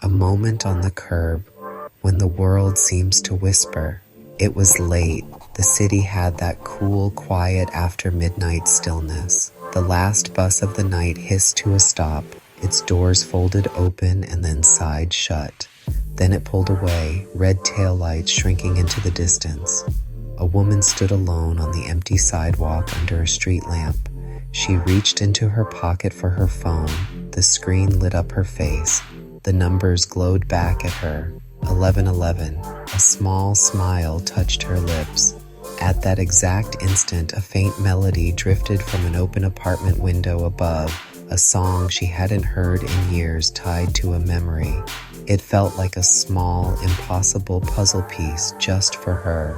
moment on the curb when the world seems to whisper. It was late. The city had that cool, quiet after midnight stillness. The last bus of the night hissed to a stop, its doors folded open and then sighed shut. Then it pulled away, red taillights shrinking into the distance. A woman stood alone on the empty sidewalk under a street lamp. She reached into her pocket for her phone. The screen lit up her face. The numbers glowed back at her. 11:11. A small smile touched her lips. At that exact instant, a faint melody drifted from an open apartment window above, a song she hadn't heard in years tied to a memory. It felt like a small, impossible puzzle piece just for her.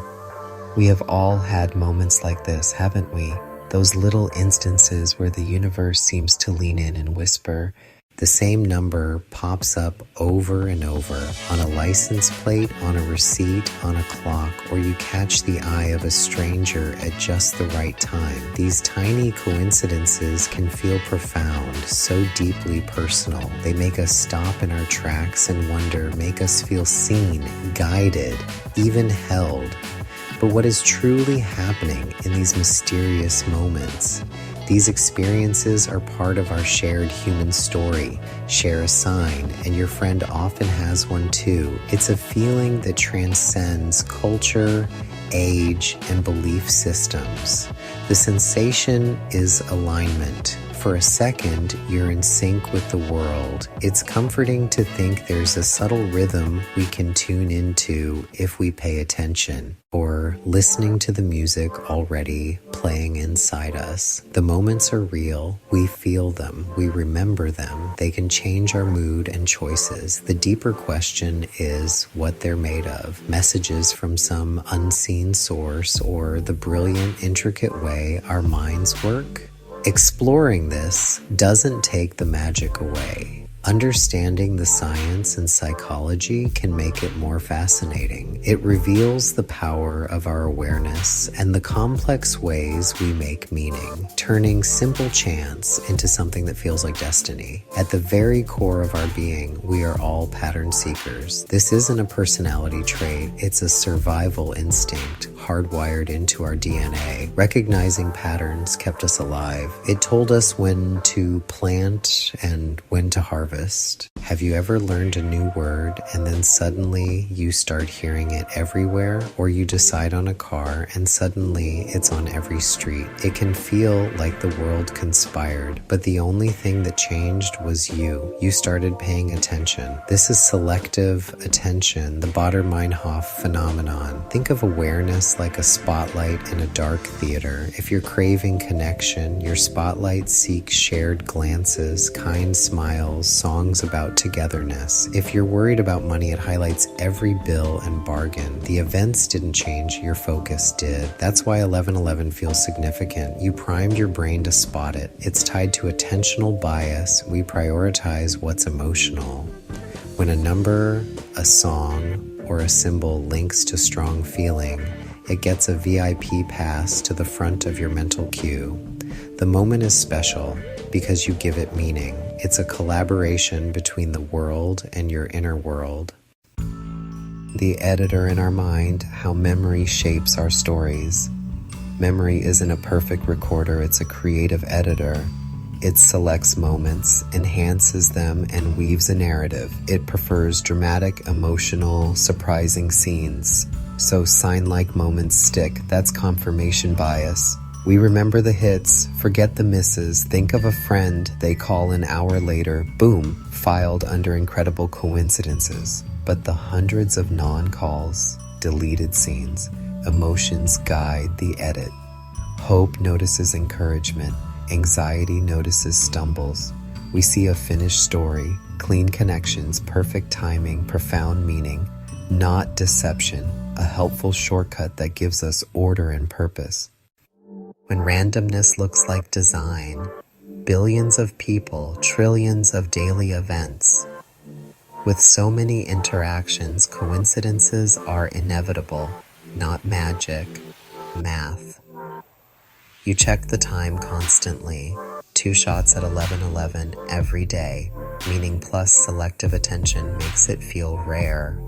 We have all had moments like this, haven't we? Those little instances where the universe seems to lean in and whisper. The same number pops up over and over on a license plate, on a receipt, on a clock, or you catch the eye of a stranger at just the right time. These tiny coincidences can feel profound, so deeply personal. They make us stop in our tracks and wonder, make us feel seen, guided, even held. But what is truly happening in these mysterious moments? These experiences are part of our shared human story. Share a sign, and your friend often has one too. It's a feeling that transcends culture, age, and belief systems. The sensation is alignment. For a second, you're in sync with the world. It's comforting to think there's a subtle rhythm we can tune into if we pay attention, or listening to the music already playing inside us. The moments are real. We feel them. We remember them. They can change our mood and choices. The deeper question is what they're made of. Messages from some unseen source, or the brilliant, intricate way our minds work? Exploring this doesn't take the magic away. Understanding the science and psychology can make it more fascinating. It reveals the power of our awareness and the complex ways we make meaning, turning simple chance into something that feels like destiny. At the very core of our being, we are all pattern seekers. This isn't a personality trait, it's a survival instinct hardwired into our DNA. Recognizing patterns kept us alive. It told us when to plant and when to harvest. Have you ever learned a new word and then suddenly you start hearing it everywhere? Or you decide on a car and suddenly it's on every street? It can feel like the world conspired, but the only thing that changed was you. You started paying attention. This is selective attention, the Baader-Meinhof phenomenon. Think of awareness like a spotlight in a dark theater. If you're craving connection, your spotlight seeks shared glances, kind smiles, songs about togetherness. If you're worried about money, it highlights every bill and bargain. The events didn't change, your focus did. That's why 1111 feels significant. You primed your brain to spot it. It's tied to attentional bias. We prioritize what's emotional. When a number, a song, or a symbol links to strong feeling, it gets a VIP pass to the front of your mental queue. The moment is special because you give it meaning. It's a collaboration between the world and your inner world. The editor in our mind, how memory shapes our stories. Memory isn't a perfect recorder, it's a creative editor. It selects moments, enhances them, and weaves a narrative. It prefers dramatic, emotional, surprising scenes. So sign-like moments stick. That's confirmation bias. We remember the hits, forget the misses, think of a friend they call an hour later, boom, filed under incredible coincidences. But the hundreds of non-calls, deleted scenes, emotions guide the edit. Hope notices encouragement, anxiety notices stumbles. We see a finished story, clean connections, perfect timing, profound meaning, not deception, a helpful shortcut that gives us order and purpose. When randomness looks like design, billions of people, trillions of daily events. With so many interactions, coincidences are inevitable, not magic, math. You check the time constantly, 2 shots at 11:11 every day. meaning plus selective attention makes it feel rare.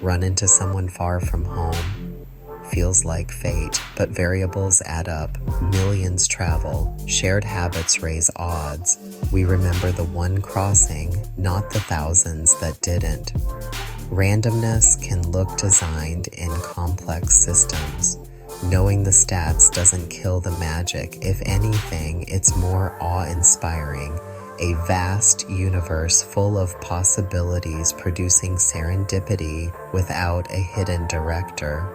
Run into someone far from home feels like fate, but variables add up. Millions travel. Shared habits raise odds. We remember the one crossing, not the thousands that didn't. Randomness can look designed in complex systems. Knowing the stats doesn't kill the magic. If anything, it's more awe-inspiring. A vast universe full of possibilities producing serendipity without a hidden director.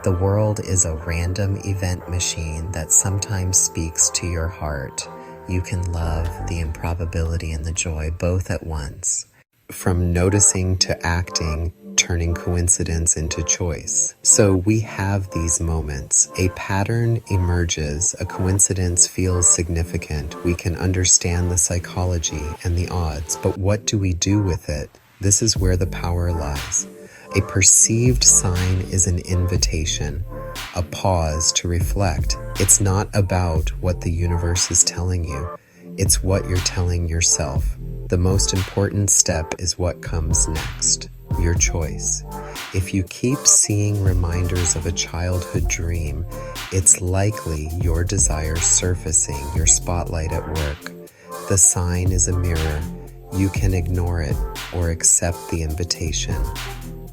The world is a random event machine that sometimes speaks to your heart. You can love the improbability and the joy both at once. From noticing to acting, turning coincidence into choice. So we have these moments. A pattern emerges, a coincidence feels significant. We can understand the psychology and the odds, but what do we do with it? This is where the power lies. A perceived sign is an invitation, a pause to reflect. It's not about what the universe is telling you. It's what you're telling yourself. The most important step is what comes next, your choice. If you keep seeing reminders of a childhood dream, it's likely your desire surfacing, your spotlight at work. The sign is a mirror. You can ignore it or accept the invitation.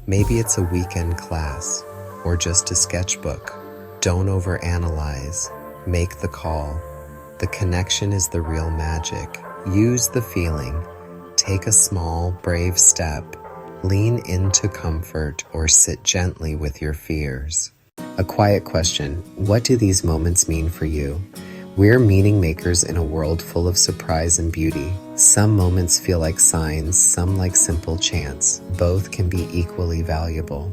Maybe it's a weekend class or just a sketchbook. Don't overanalyze. Make the call. The connection is the real magic. Use the feeling. Take a small, brave step. Lean into comfort or sit gently with your fears. A quiet question. What do these moments mean for you? We're meaning makers in a world full of surprise and beauty. Some moments feel like signs, some like simple chance. Both can be equally valuable.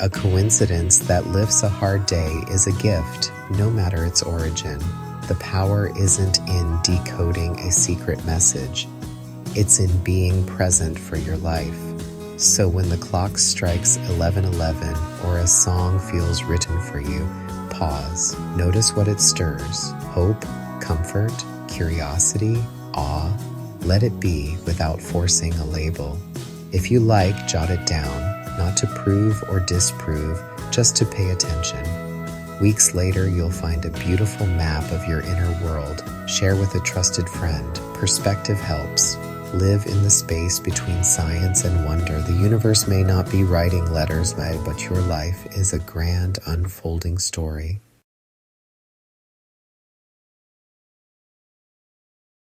A coincidence that lifts a hard day is a gift, no matter its origin. The power isn't in decoding a secret message. It's in being present for your life. So when the clock strikes 11:11 or a song feels written for you, pause. Notice what it stirs. Hope, comfort, curiosity, awe. Let it be without forcing a label. If you like, jot it down, not to prove or disprove, just to pay attention. Weeks later, you'll find a beautiful map of your inner world. Share with a trusted friend. Perspective helps. Live in the space between science and wonder. The universe may not be writing letters, but your life is a grand unfolding story.